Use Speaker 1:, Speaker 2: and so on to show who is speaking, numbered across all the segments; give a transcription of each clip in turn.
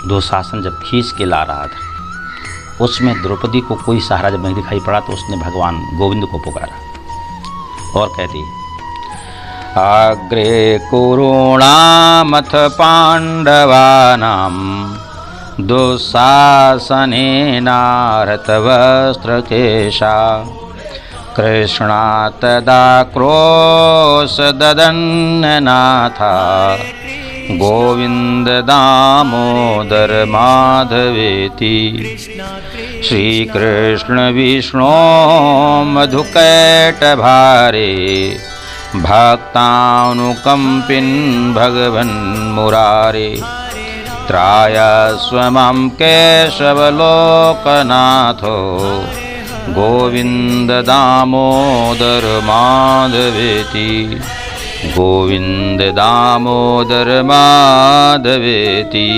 Speaker 1: दुशासन जब खींच के ला रहा था, उसमें द्रौपदी को कोई सहारा जब नहीं दिखाई पड़ा तो उसने भगवान गोविंद को पुकारा और कहती, अग्रे कुरूणामथ पांडवानां दुःशासनेनाहृतवस्त्रकेशा कृष्णा तदा क्रोशददन्ननाथा गोविंद दामोदर माधवेति श्रीकृष्ण विष्णो मधुकैटभारे भक्तानुकंपिन् भगवन् मुरारे त्रायस्व मां केशवलोकनाथो गोविंद दामोदर माधवेति गोविंद दामोदर माधवेति।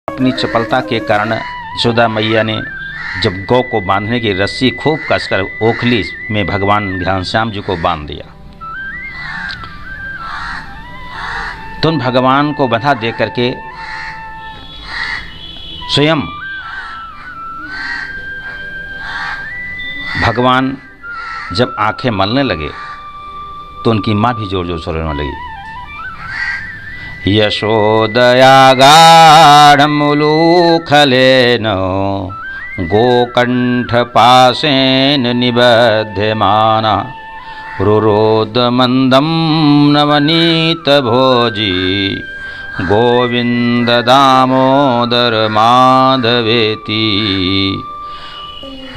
Speaker 1: अपनी चपलता के कारण यशोदा मैया ने जब गौ को बांधने की रस्सी खूब कसकर ओखली में भगवान घनश्याम जी को बांध दिया, तो उन भगवान को बंधा दे करके स्वयं भगवान जब आंखें मलने लगे तो उनकी माँ भी जोर जोर से रोने लगी। यशोदया गाढमुलूखलेन गोकण्ठपाशेन निबध्यमाना रुरोदमन्दं नवनीतभोजी गोविन्द दामोदर माधवेति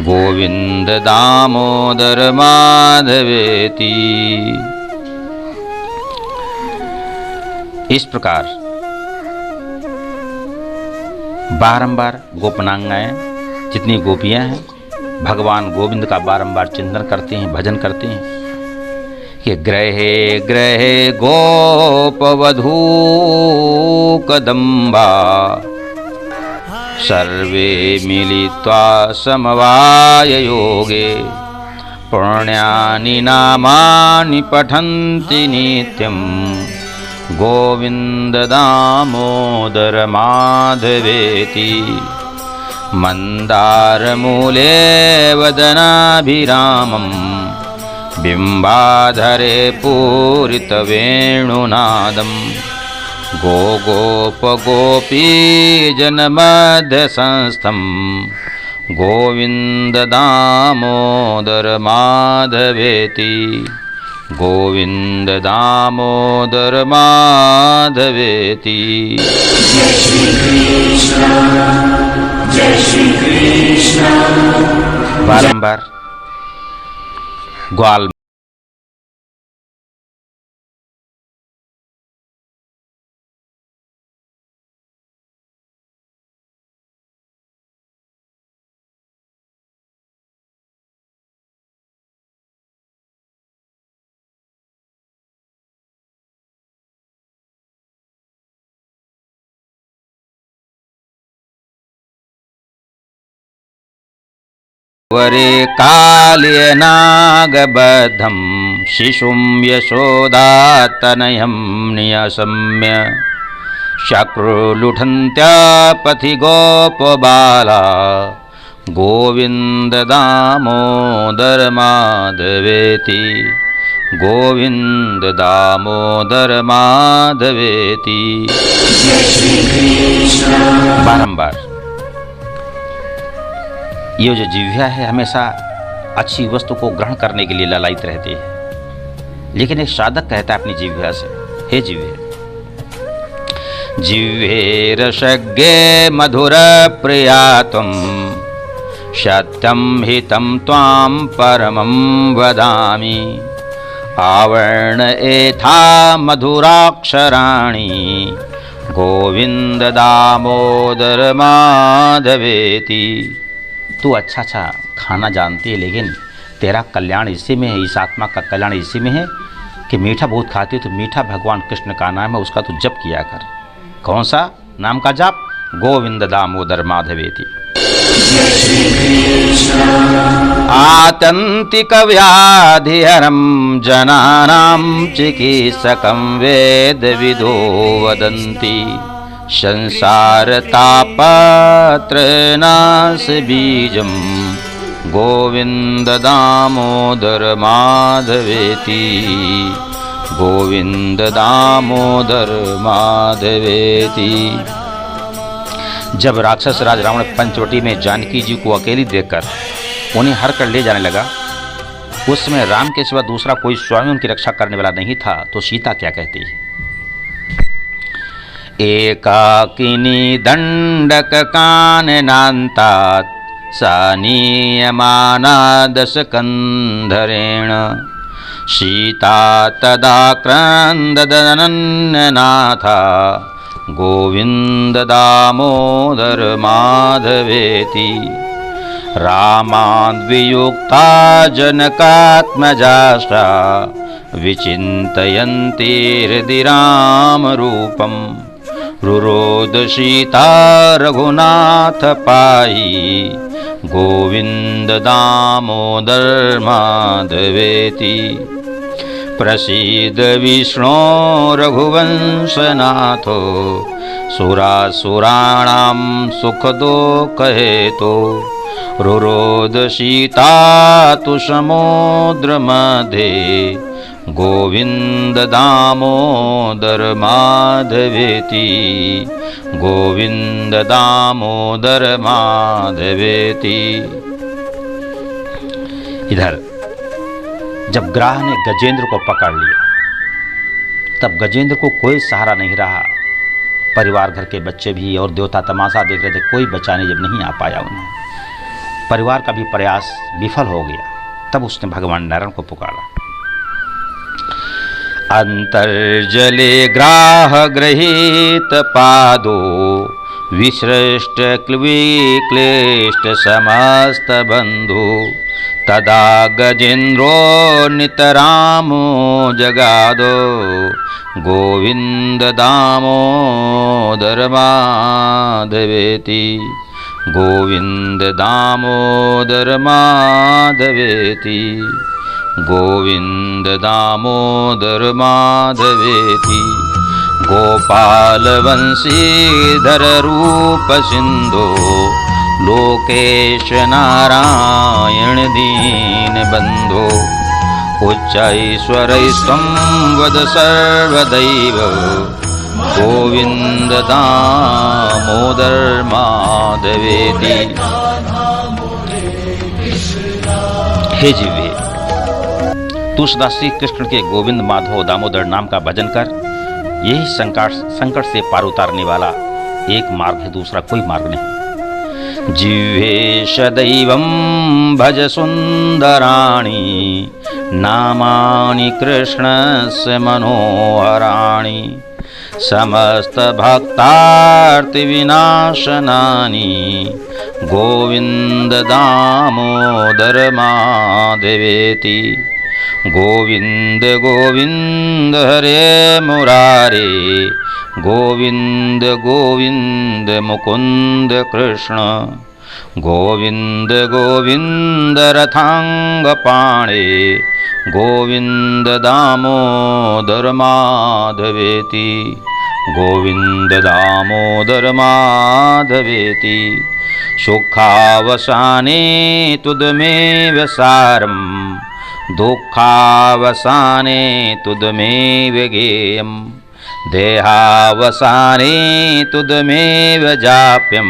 Speaker 1: गोविंद दामोदर माधवेति। इस प्रकार बारंबार गोपनांगाएं जितनी गोपियां हैं भगवान गोविंद का बारंबार चिंतन करती हैं, भजन करती हैं कि ग्रहे ग्रहे गोपवधू कदम्बा सर्वे मिलित्वा समवाय योगे पुण्यानि नामानि पठन्ति नित्यं गोविंद दामोदर माधवेति मंदारमूले वदनाभिरामं बिंबाधरे पूरितवेणुनादं गोपगोपी जनमध्यसंस्थं गोविंद दामोदर माधवेति गोविंद दामोदर माधवेति। जय श्री कृष्ण बारंबार ग्वाल वरे काल्य नागबद्धं शिशुं यशोदातनयं नियशम्य शक्रुलुठन्त्या पथि गोपबाला गोविंद दामोदर माधवेति गोविंद दामोदर माधवेति। बारंबार ये जो जिह्वा है हमेशा अच्छी वस्तु को ग्रहण करने के लिए ललायित रहती है, लेकिन एक साधक कहता है अपनी जिह्वा से, हे जिह्वे जिह्वे रसज्ञे मधुर प्रिया त्वं सत्यं हितं त्वां परमं वदामि आवर्ण एथा मधुराक्षराणि गोविंद दामोदर माधवेति। तू अच्छा खाना जानती है, लेकिन तेरा कल्याण इसी में है, इस आत्मा का कल्याण इसी में है कि मीठा बहुत खाते हो तो मीठा भगवान कृष्ण का नाम है, उसका तो जप किया कर। कौन सा नाम का जप? गोविंद दामोदर माधवेति। आत्यंतिक व्याधिहरं जनानां चिकित्सकं वेद विदो वदन्ति। संसारतापत्रयनाश बीजं गोविंद दामोदर माधवेति। गोविंद दामोदर माधवेति। जब राक्षस राज रावण पंचवटी में जानकी जी को अकेली देखकर उन्हें हर कर ले जाने लगा, उस समय राम के सिवा दूसरा कोई स्वयं उनकी रक्षा करने वाला नहीं था, तो सीता क्या कहती है? एकाकिनी दंडक काननान्तात् सानीयमाना दशकन्धरेण। सीता तदा क्रन्ददनन्यनाथा गोविंद दामोदर माधवेति। रामाद्वियुक्ता जनकात्मजाष्टा विचिन्तयन्ति हृदि रामरूपं। रुरोध सीता रघुनाथ पायि गोविंद दामोदर माधवेति। प्रसीद विष्णो रघुवंशनाथो सुरासुराणां सुखदो कहेतो। रुरोध सीता तु समुद्र मध्ये गोविंद दामोदर माधवेति। गोविंद दामोदर माधवेति। इधर जब ग्राह ने गजेंद्र को पकड़ लिया, तब गजेंद्र को कोई सहारा नहीं रहा। परिवार, घर के बच्चे भी और देवता तमाशा देख रहे थे, कोई बचाने जब नहीं आ पाया उन्हें, परिवार का भी प्रयास विफल हो गया। तब उसने भगवान नारायण को पुकारा। अंतर्जले ग्राह गृहीत पादो विसृष्ट क्लिष्ट समस्त बंधु। तदा गजेंद्रो नितरामो जगादो गोविंद दामोदर माधवेति। गोविंद दामोदर माधवेति। गोविंद दामोदर माधवेति। गोपाल वंशीधर रूप सिंधो लोकेश नारायण दीन बंधो। उच्चैश्वरैस्त्वं वद सर्वदैव गोविंद दामोदर माधवेति। हे जीवे, तू सदा श्री कृष्ण के गोविंद माधव दामोदर नाम का भजन कर। यही संकट से पार उतारने वाला एक मार्ग है, दूसरा कोई मार्ग नहीं। जिह्वे सदैवं भज सुंदराणि नामानि कृष्णस्य मनोहराणि। समस्त भक्तार्ति विनाशनानि गोविंद दामोदर माधवेति। गोविंद गोविंद हरे मुरारे गोविंद गोविंद मुकुंद कृष्ण। गोविंद गोविंद रथांग पाणे गोविंद दामोदर माधवेति। गोविंद दामोदर माधवेति। सुखावसाने तुदमेव सारं दुःखावसाने तुदमेव गेयं। देहावसाने तुदमेव जाप्यं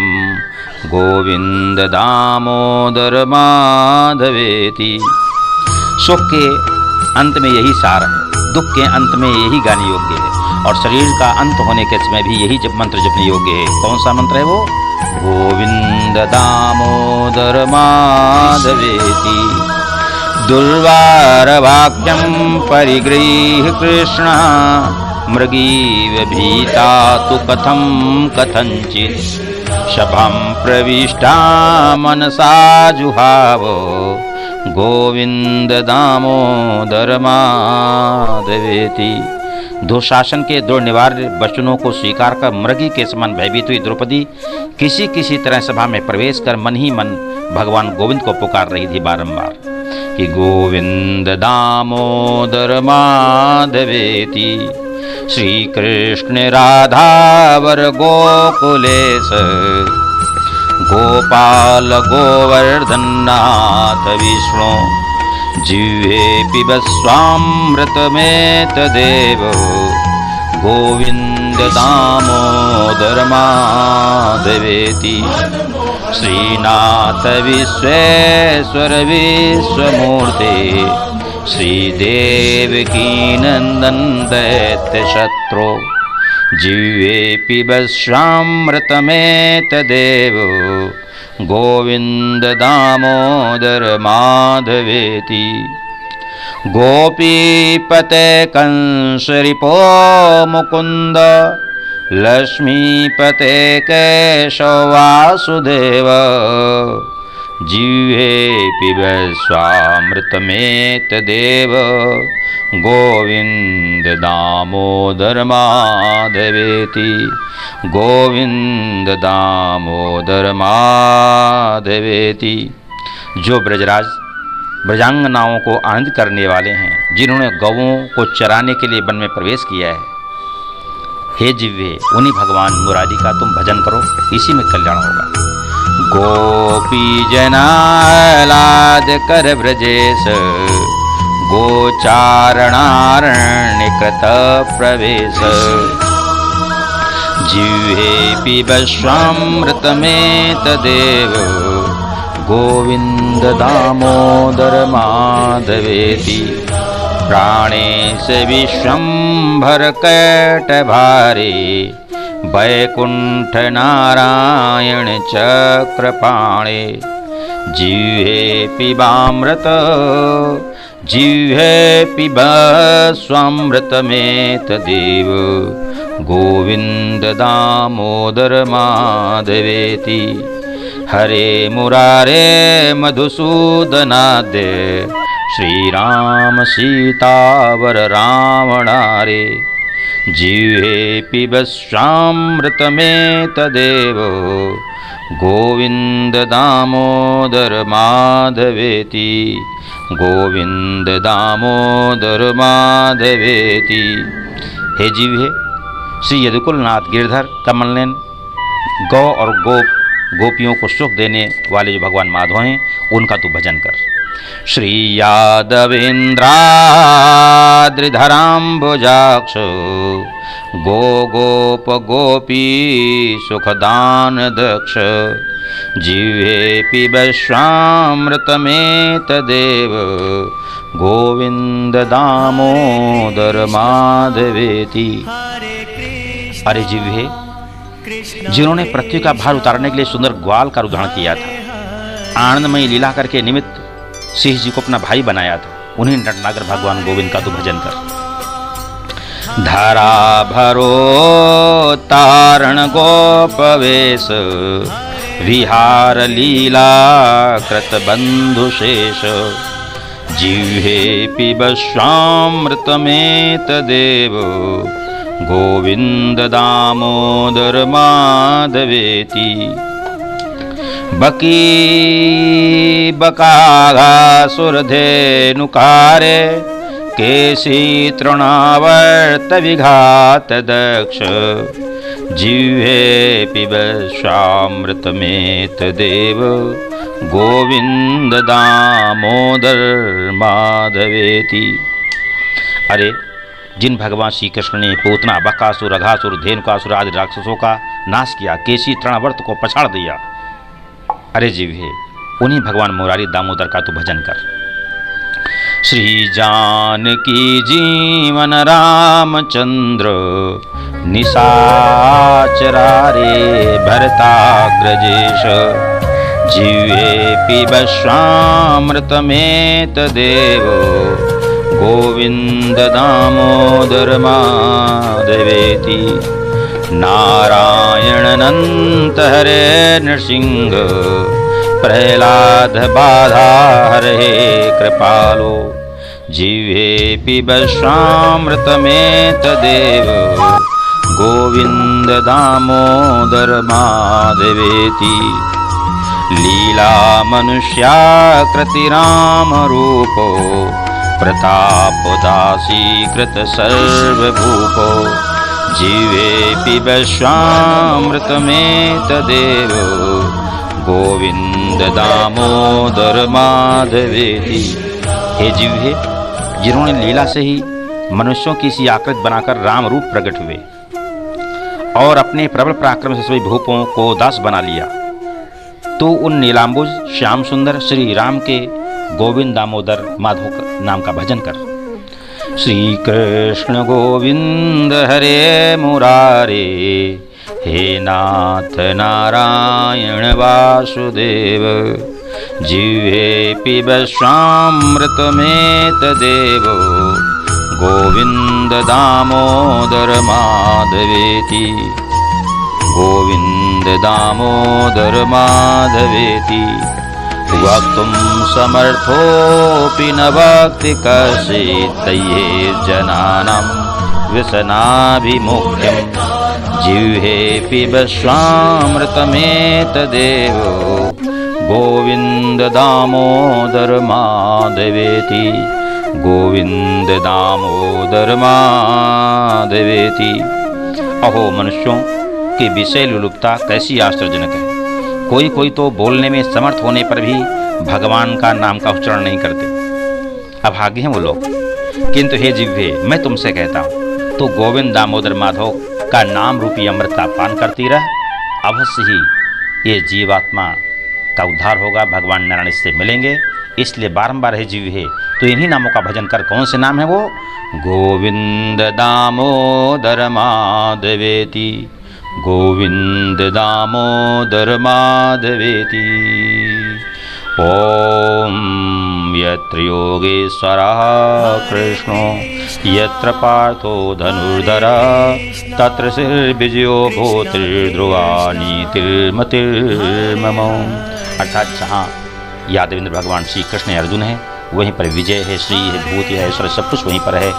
Speaker 1: गोविंद दामोदर माधवेति। सुख के अंत में यही सार है, दुख के अंत में यही गाने योग्य है, और शरीर का अंत होने के समय भी यही मंत्र जपने योग्य है। कौन सा मंत्र है वो? गोविंद दामोदर माधवेति। दुर्वार वाक्यं परिगृह्य कृष्ण मृगीव भीता तु कथं कथंचित्। शभं प्रविष्टा मनसा जुहाव गोविंद दामोदर माधवेति। दुशासन के दृढ़ निवार्य वचनों को स्वीकार कर मृगी के समान भयभीत हुई द्रौपदी किसी तरह सभा में प्रवेश कर मन ही मन भगवान गोविंद को पुकार रही थी बारंबार कि गोविंद दामोदर माधवेति। श्री कृष्ण राधावर गोकुलेश गोपाल गोवर्धन नाथ विष्णु जिह्वे पिबस्वामृतमेतदेव गोविंद दामोदर माधवेति। श्रीनाथ विश्वेश्वर विश्वमूर्ते श्रीदेवकी नंदन दैत्य शत्रु जिह्वे पिबस्वामृतमेतदेव गोविंद दामोदर माधवेति। गोपीपते कंसरिपो मुकुंद लक्ष्मीपते केशव वासुदेव जिह्वे पिबस्वामृतमेतदेव गोविंद दामोदर माधवेति। गोविंद दामोदर माधवेति। जो ब्रजराज ब्रजांगनाओं को आनंद करने वाले हैं, जिन्होंने गौओं को चराने के लिए वन में प्रवेश किया है, हे जिह्वे उन्हीं भगवान मुरारी का तुम भजन करो, इसी में कल्याण होगा। गोपी जनालाद कर ब्रजेश गोचारणारण्य कृत प्रवेश जिह्वे पिबस्वामृतमेतदेव गोविंद दामोदर माधवेति। प्राणेश विश्वंभर कैटभारे वैकुंठ नारायण चक्रपाणे जिह्वे पिबामृत जिह्वे पिबस्वामृतमेतदेव गोविंद दामोदर माधवेति। हरे मुरारे मधुसूदनाद्य श्रीराम सीतावर रावणारे जिह्वे पिबस्वामृतमेतदेव गोविंद दामोदर माधवेति। गोविंद दामोदर माधवेति। हे जिह्वे श्री यदुकुलनाथ गिरधर कमलनयन गौ और गोपियों को सुख देने वाले जो भगवान माधव हैं, उनका तू भजन कर। श्री यादवेन्द्राद्रिधराम्बुजाक्ष गो गोप गोपी सुखदान दक्ष जिह्वे पिबस्वामृतमेतदेव गोविंद दामोदर माधवेति। अरे जिह्वे जिन्होंने पृथ्वी का भार उतारने के लिए सुंदर ग्वाल का उदाहरण किया था, आनंदमयी लीला करके निमित्त सिंह जी को अपना भाई बनाया था, उन्हीं नटनागर भगवान गोविंद का तू भजन कर। धरा भरो तारण गोपवेश विहार लीला कृत बंधुशेष जिह्वे पिबस्वामृतमेतदेव गोविंद दामोदर माधवेति। बकी बकाघासुरधेनुकारे केशी तृणावर्त विघात दक्ष जिह्वे पिबस्वामृतमेतदेव गोविंद दामोदर माधवेति। अरे जिन भगवान श्री कृष्ण ने पूतना बकासुर अघासुर धेनुकासुर आदि राक्षसों का नाश किया, केशी तृणावर्त को पछाड़ दिया, अरे जिह्वे उन्हीं भगवान मुरारी दामोदर का तू भजन कर। श्री जानकी जीवन रामचंद्र निशाचरारे भरताग्रजेश जिह्वे पिबस्वामृतमेतदेव गोविंद दामोदर माधवेति। नारायण अनंत हरे नृसिंह प्रह्लाद बाधा हरे कृपालो जिह्वे पिबश्वामृतमेतदेव गोविन्द दामोदर माधवेति लीला मनुष्याकृतिरामरूपो प्रतापदासीकृत सर्वभूपो जिह्वे पिबश्वामृतमेतदेव गोविंद दामोदर माधवेति। हे जिह्वे, जिन्होंने लीला से ही मनुष्यों की सी आकृति बनाकर राम रूप प्रकट हुए और अपने प्रबल पराक्रम से सभी भूपों को दास बना लिया, तो उन नीलांबुज श्याम सुंदर श्री राम के गोविंद दामोदर माधव नाम का भजन कर। श्री कृष्ण गोविंद हरे मुरारे हे नाथ नारायण वासुदेव जिह्वे पिबश्वामृतमेतदेव गोविंद दामोदर माधवेति गोविंद दामोदर माधवेति। वक्तुं समर्थोऽपि न वक्ति कश्चित्तये जनानां व्यसनाभिमुख्यं जिह्वे पिबश्वामृतमेतदेव गोविंद दामोदर माधवेति गोविंद दामोदर माधवेति। अहो मनुष्यों की विषय लुलुपता कैसी आश्चर्यजनक है। कोई कोई तो बोलने में समर्थ होने पर भी भगवान का नाम का उच्चारण नहीं करते। अभागे हैं वो लोग। किंतु हे जिह्वे, मैं तुमसे कहता हूँ, तो गोविंद दामोदर माधव का नाम रूपी अमृत का पान करती रह। अवश्य ही ये जीवात्मा का उद्धार होगा, भगवान नारायण इससे मिलेंगे। इसलिए बारंबार हे जिह्वे, तो इन्हीं नामों का भजन कर। कौन से नाम है वो? गोविंद दामोदर माधवेति गोविंद दामोदर माधवेति। ओम यत्र योगेश्वरः कृष्णो यत्र पार्थो धनुर्धरः तत्र श्रीर्विजयो भूतिर्ध्रुवा नीतिर्मतिर्मम। अर्थात जहाँ यादवेंद्र भगवान श्री कृष्ण अर्जुन है, वहीं पर विजय है, श्री है, भूति है, ऐश्वर्य सब कुछ वहीं पर है।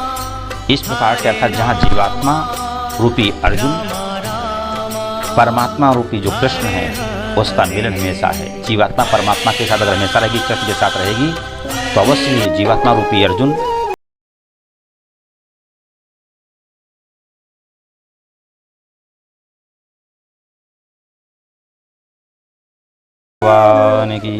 Speaker 1: इस प्रकार से अर्थात जहाँ जीवात्मा रूपी अर्जुन, परमात्मा रूपी जो कृष्ण है, उसका मिलन हमेशा है। जीवात्मा परमात्मा के साथ अगर हमेशा रहेगी, कृष्ण के साथ रहेगी, तो अवश्य ही जीवात्मा रूपी अर्जुन भगवान की